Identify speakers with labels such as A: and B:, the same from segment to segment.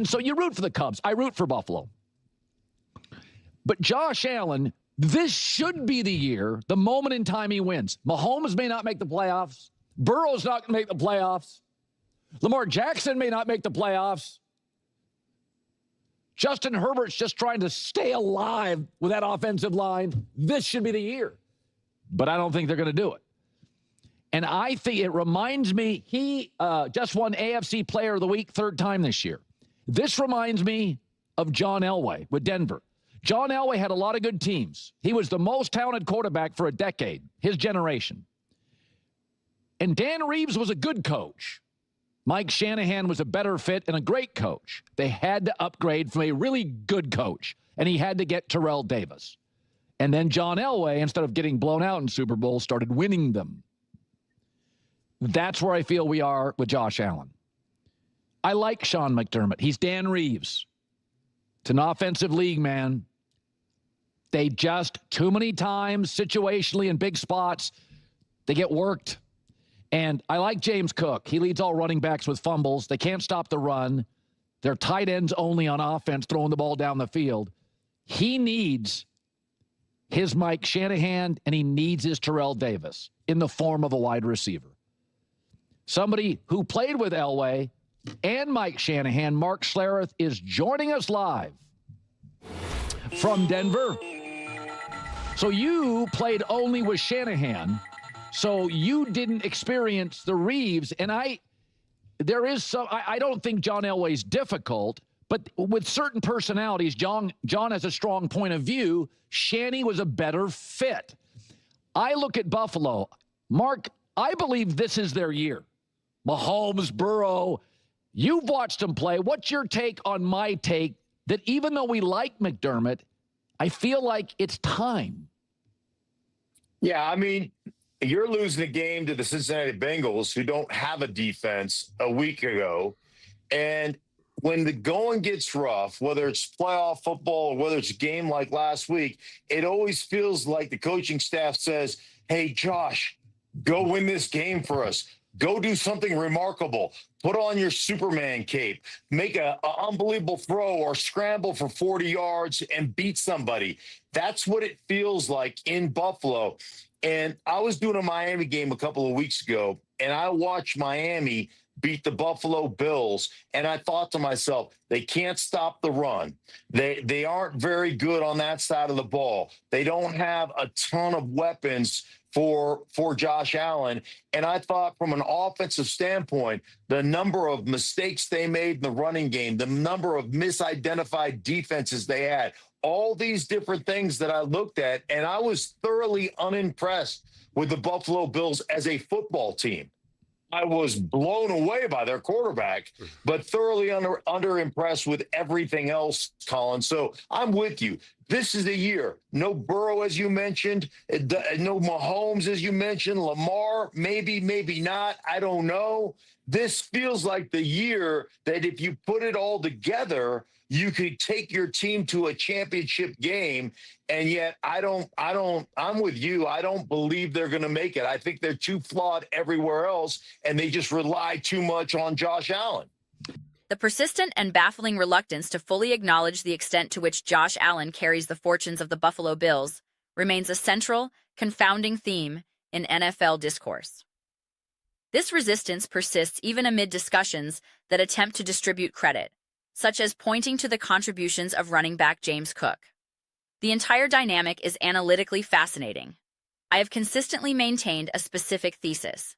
A: And so you root for the Cubs. I root for Buffalo. But Josh Allen, this should be the year, the moment in time he wins. Mahomes may not make the playoffs. Burrow's not going to make the playoffs. Lamar Jackson may not make the playoffs. Justin Herbert's just trying to stay alive with that offensive line. This should be the year. But I don't think they're going to do it. And I think it reminds me, he just won AFC Player of the Week 3rd time this year. This reminds me of John Elway with Denver. John Elway had a lot of good teams. He was the most talented quarterback for a decade, his generation. And Dan Reeves was a good coach. Mike Shanahan was a better fit and a great coach. They had to upgrade from a really good coach, and he had to get Terrell Davis. And then John Elway, instead of getting blown out in Super Bowls, started winning them. That's where I feel we are with Josh Allen. I like Sean McDermott. He's Dan Reeves. It's an offensive league, man. They just, too many times, situationally in big spots, they get worked. And I like James Cook. He leads all running backs with fumbles. They can't stop the run. They're tight ends only on offense, throwing the ball down the field. He needs his Mike Shanahan, and he needs his Terrell Davis in the form of a wide receiver. Somebody who played with Elway and Mike Shanahan, Mark Schlereth, is joining us live from Denver. So you played only with Shanahan. So you didn't experience the Reeves, and I don't think John Elway's difficult, but with certain personalities, John has a strong point of view. Shanny was a better fit. I look at Buffalo. Mark, I believe this is their year. Mahomes, Burrow, you've watched them play. What's your take on my take that even though we like McDermott, I feel like it's time?
B: Yeah, I mean, you're losing a game to the Cincinnati Bengals, who don't have a defense, a week ago. And when the going gets rough, whether it's playoff football or whether it's a game like last week, it always feels like the coaching staff says, hey, Josh, go win this game for us. Go do something remarkable. Put on your Superman cape. Make an unbelievable throw or scramble for 40 yards and beat somebody. That's what it feels like in Buffalo. And I was doing a Miami game a couple of weeks ago, and I watched Miami beat the Buffalo Bills, and I thought to myself, they can't stop the run. They aren't very good on that side of the ball. They don't have a ton of weapons for Josh Allen. And I thought from an offensive standpoint, the number of mistakes they made in the running game, the number of misidentified defenses they had, all these different things that I looked at, and I was thoroughly unimpressed with the Buffalo Bills as a football team. I was blown away by their quarterback, but thoroughly under-impressed with everything else, Colin. So I'm with you. This is the year. No Burrow, as you mentioned. No Mahomes, as you mentioned. Lamar, maybe, maybe not. I don't know. This feels like the year that if you put it all together, you could take your team to a championship game. And yet I'm with you. I don't believe they're going to make it. I think they're too flawed everywhere else, and they just rely too much on Josh Allen.
C: The persistent and baffling reluctance to fully acknowledge the extent to which Josh Allen carries the fortunes of the Buffalo Bills remains a central, confounding theme in NFL discourse. This resistance persists even amid discussions that attempt to distribute credit, such as pointing to the contributions of running back James Cook. The entire dynamic is analytically fascinating. I have consistently maintained a specific thesis.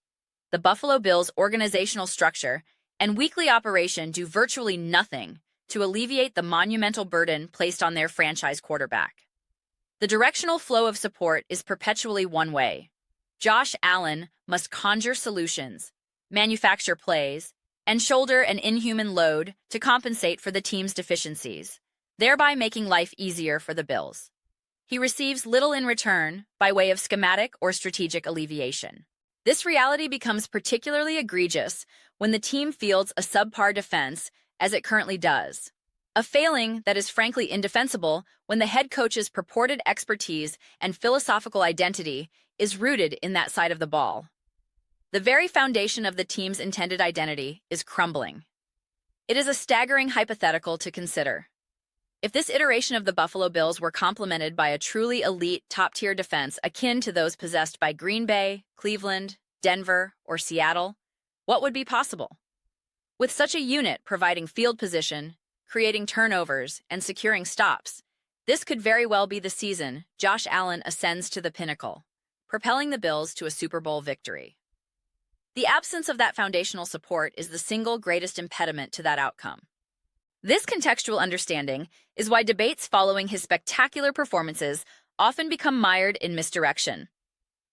C: The Buffalo Bills' organizational structure and weekly operation do virtually nothing to alleviate the monumental burden placed on their franchise quarterback. The directional flow of support is perpetually one way. Josh Allen must conjure solutions, manufacture plays, and shoulder an inhuman load to compensate for the team's deficiencies, thereby making life easier for the Bills. He receives little in return by way of schematic or strategic alleviation. This reality becomes particularly egregious when the team fields a subpar defense, as it currently does. A failing that is frankly indefensible when the head coach's purported expertise and philosophical identity is rooted in that side of the ball. The very foundation of the team's intended identity is crumbling. It is a staggering hypothetical to consider. If this iteration of the Buffalo Bills were complemented by a truly elite top-tier defense akin to those possessed by Green Bay, Cleveland, Denver, or Seattle, what would be possible? With such a unit providing field position, creating turnovers, and securing stops, this could very well be the season Josh Allen ascends to the pinnacle, propelling the Bills to a Super Bowl victory. The absence of that foundational support is the single greatest impediment to that outcome. This contextual understanding is why debates following his spectacular performances often become mired in misdirection.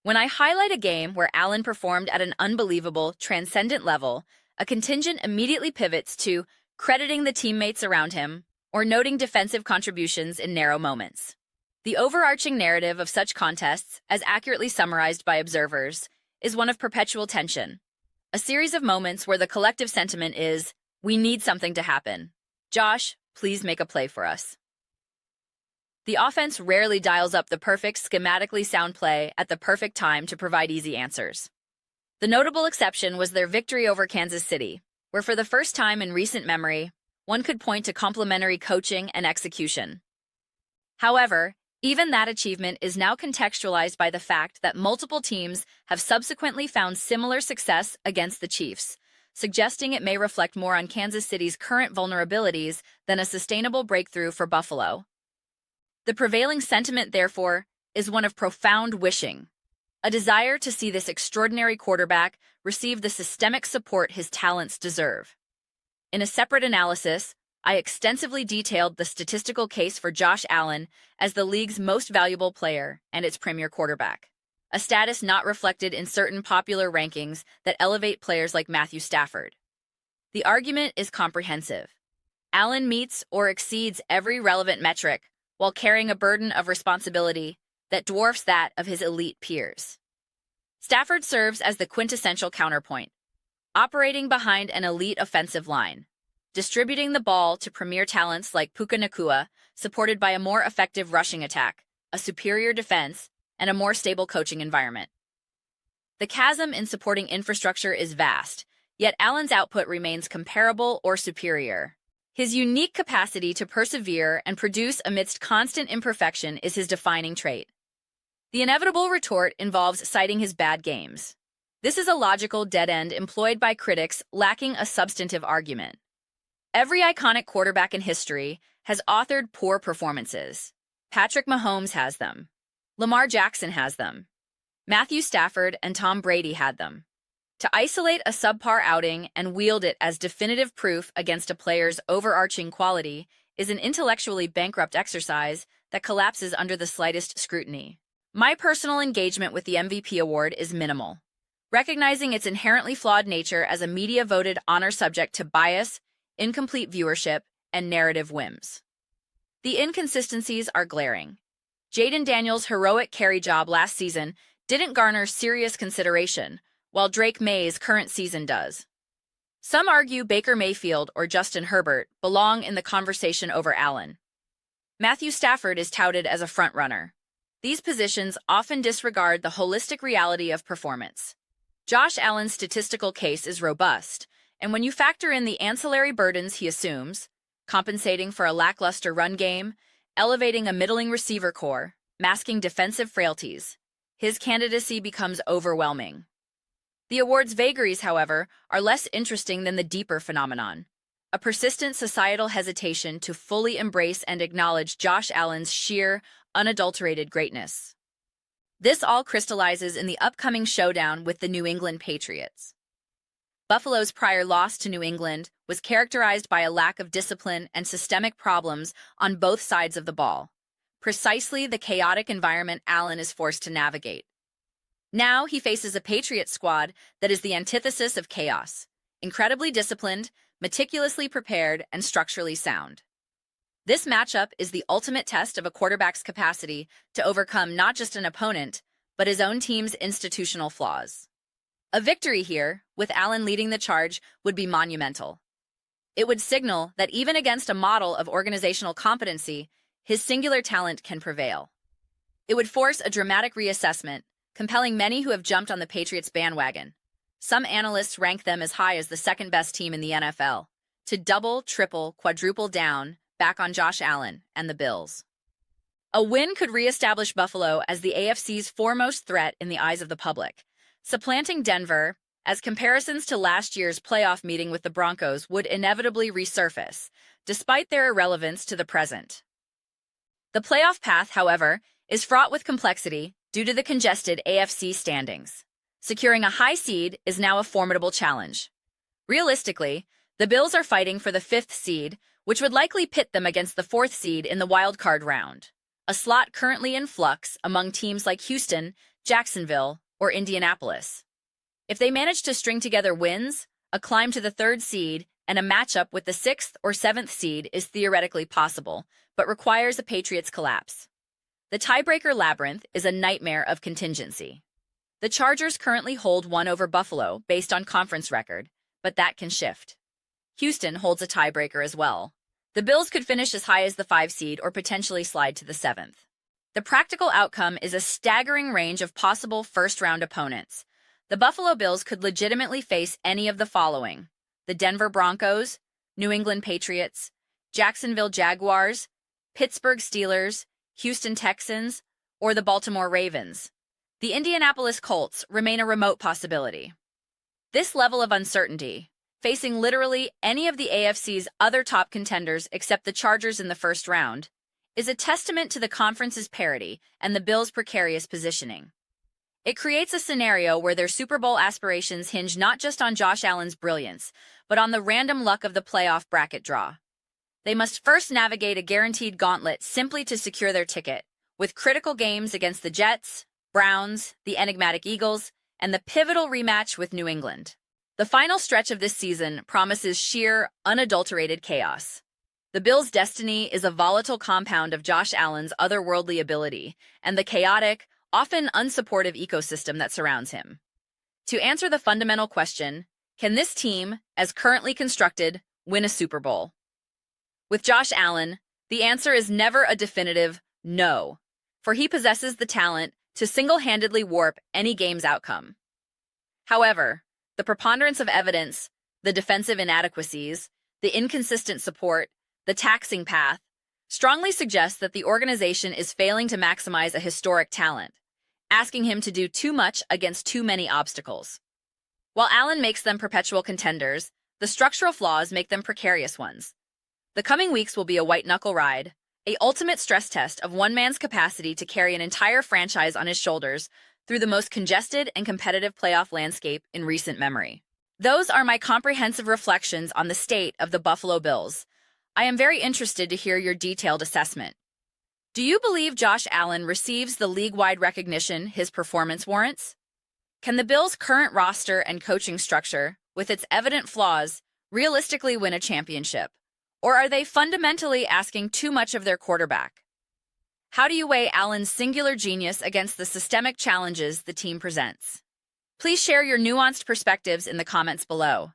C: When I highlight a game where Allen performed at an unbelievable, transcendent level, a contingent immediately pivots to crediting the teammates around him or noting defensive contributions in narrow moments. The overarching narrative of such contests, as accurately summarized by observers, is one of perpetual tension. A series of moments where the collective sentiment is, "We need something to happen. Josh, please make a play for us." The offense rarely dials up the perfect, schematically sound play at the perfect time to provide easy answers. The notable exception was their victory over Kansas City, where for the first time in recent memory, one could point to complementary coaching and execution. However, even that achievement is now contextualized by the fact that multiple teams have subsequently found similar success against the Chiefs, suggesting it may reflect more on Kansas City's current vulnerabilities than a sustainable breakthrough for Buffalo. The prevailing sentiment, therefore, is one of profound wishing, a desire to see this extraordinary quarterback receive the systemic support his talents deserve. In a separate analysis, I extensively detailed the statistical case for Josh Allen as the league's most valuable player and its premier quarterback, a status not reflected in certain popular rankings that elevate players like Matthew Stafford. The argument is comprehensive. Allen meets or exceeds every relevant metric while carrying a burden of responsibility that dwarfs that of his elite peers. Stafford serves as the quintessential counterpoint, operating behind an elite offensive line, distributing the ball to premier talents like Puka Nacua, supported by a more effective rushing attack, a superior defense, and a more stable coaching environment. The chasm in supporting infrastructure is vast, yet Allen's output remains comparable or superior. His unique capacity to persevere and produce amidst constant imperfection is his defining trait. The inevitable retort involves citing his bad games. This is a logical dead end employed by critics lacking a substantive argument. Every iconic quarterback in history has authored poor performances. Patrick Mahomes has them. Lamar Jackson has them. Matthew Stafford and Tom Brady had them. To isolate a subpar outing and wield it as definitive proof against a player's overarching quality is an intellectually bankrupt exercise that collapses under the slightest scrutiny. My personal engagement with the MVP award is minimal, recognizing its inherently flawed nature as a media-voted honor subject to bias, incomplete viewership, and narrative whims. The inconsistencies are glaring. Jaden Daniels' heroic carry job last season didn't garner serious consideration, while Drake May's current season does. Some argue Baker Mayfield or Justin Herbert belong in the conversation over Allen. Matthew Stafford is touted as a frontrunner. These positions often disregard the holistic reality of performance. Josh Allen's statistical case is robust, and when you factor in the ancillary burdens he assumes, compensating for a lackluster run game, elevating a middling receiver core, masking defensive frailties, his candidacy becomes overwhelming. The award's vagaries, however, are less interesting than the deeper phenomenon, a persistent societal hesitation to fully embrace and acknowledge Josh Allen's sheer, unadulterated greatness. This all crystallizes in the upcoming showdown with the New England Patriots. Buffalo's prior loss to New England was characterized by a lack of discipline and systemic problems on both sides of the ball, precisely the chaotic environment Allen is forced to navigate. Now he faces a Patriots squad that is the antithesis of chaos, incredibly disciplined, meticulously prepared, and structurally sound. This matchup is the ultimate test of a quarterback's capacity to overcome not just an opponent, but his own team's institutional flaws. A victory here, with Allen leading the charge, would be monumental. It would signal that even against a model of organizational competency, his singular talent can prevail. It would force a dramatic reassessment, compelling many who have jumped on the Patriots bandwagon. Some analysts rank them as high as the second-best team in the NFL, to double, triple, quadruple down back on Josh Allen and the Bills. A win could reestablish Buffalo as the AFC's foremost threat in the eyes of the public, supplanting Denver, as comparisons to last year's playoff meeting with the Broncos would inevitably resurface, despite their irrelevance to the present. The playoff path, however, is fraught with complexity due to the congested AFC standings. Securing a high seed is now a formidable challenge. Realistically, the Bills are fighting for the 5th seed, which would likely pit them against the 4th seed in the wildcard round, a slot currently in flux among teams like Houston, Jacksonville, or Indianapolis. If they manage to string together wins, a climb to the 3rd seed, and a matchup with the 6th or 7th seed is theoretically possible, but requires a Patriots collapse. The tiebreaker labyrinth is a nightmare of contingency. The Chargers currently hold one over Buffalo based on conference record, but that can shift. Houston holds a tiebreaker as well. The Bills could finish as high as the 5 seed or potentially slide to the 7th. The practical outcome is a staggering range of possible first-round opponents. The Buffalo Bills could legitimately face any of the following: the Denver Broncos, New England Patriots, Jacksonville Jaguars, Pittsburgh Steelers, Houston Texans, or the Baltimore Ravens. The Indianapolis Colts remain a remote possibility. This level of uncertainty, facing literally any of the AFC's other top contenders except the Chargers in the first round, is a testament to the conference's parity and the Bills' precarious positioning. It creates a scenario where their Super Bowl aspirations hinge not just on Josh Allen's brilliance, but on the random luck of the playoff bracket draw. They must first navigate a guaranteed gauntlet simply to secure their ticket, with critical games against the Jets, Browns, the enigmatic Eagles, and the pivotal rematch with New England. The final stretch of this season promises sheer, unadulterated chaos. The Bills' destiny is a volatile compound of Josh Allen's otherworldly ability and the chaotic, often unsupportive ecosystem that surrounds him. To answer the fundamental question, can this team, as currently constructed, win a Super Bowl? With Josh Allen, the answer is never a definitive no, for he possesses the talent to single-handedly warp any game's outcome. However, the preponderance of evidence, the defensive inadequacies, the inconsistent support, the taxing path, strongly suggests that the organization is failing to maximize a historic talent, asking him to do too much against too many obstacles. While Allen makes them perpetual contenders, the structural flaws make them precarious ones. The coming weeks will be a white-knuckle ride, a ultimate stress test of one man's capacity to carry an entire franchise on his shoulders through the most congested and competitive playoff landscape in recent memory. Those are my comprehensive reflections on the state of the Buffalo Bills. I am very interested to hear your detailed assessment. Do you believe Josh Allen receives the league-wide recognition his performance warrants? Can the Bills' current roster and coaching structure, with its evident flaws, realistically win a championship? Or are they fundamentally asking too much of their quarterback? How do you weigh Allen's singular genius against the systemic challenges the team presents? Please share your nuanced perspectives in the comments below.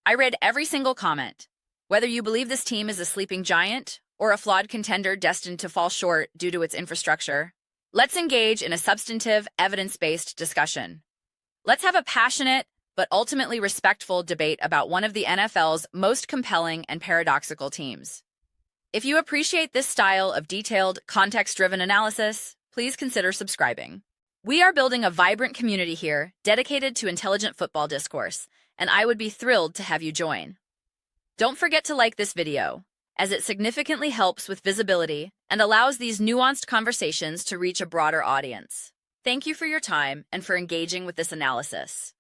C: I read every single comment. Whether you believe this team is a sleeping giant or a flawed contender destined to fall short due to its infrastructure, let's engage in a substantive, evidence-based discussion. Let's have a passionate, but ultimately respectful debate about one of the NFL's most compelling and paradoxical teams. If you appreciate this style of detailed, context-driven analysis, please consider subscribing. We are building a vibrant community here dedicated to intelligent football discourse, and I would be thrilled to have you join. Don't forget to like this video, as it significantly helps with visibility and allows these nuanced conversations to reach a broader audience. Thank you for your time and for engaging with this analysis.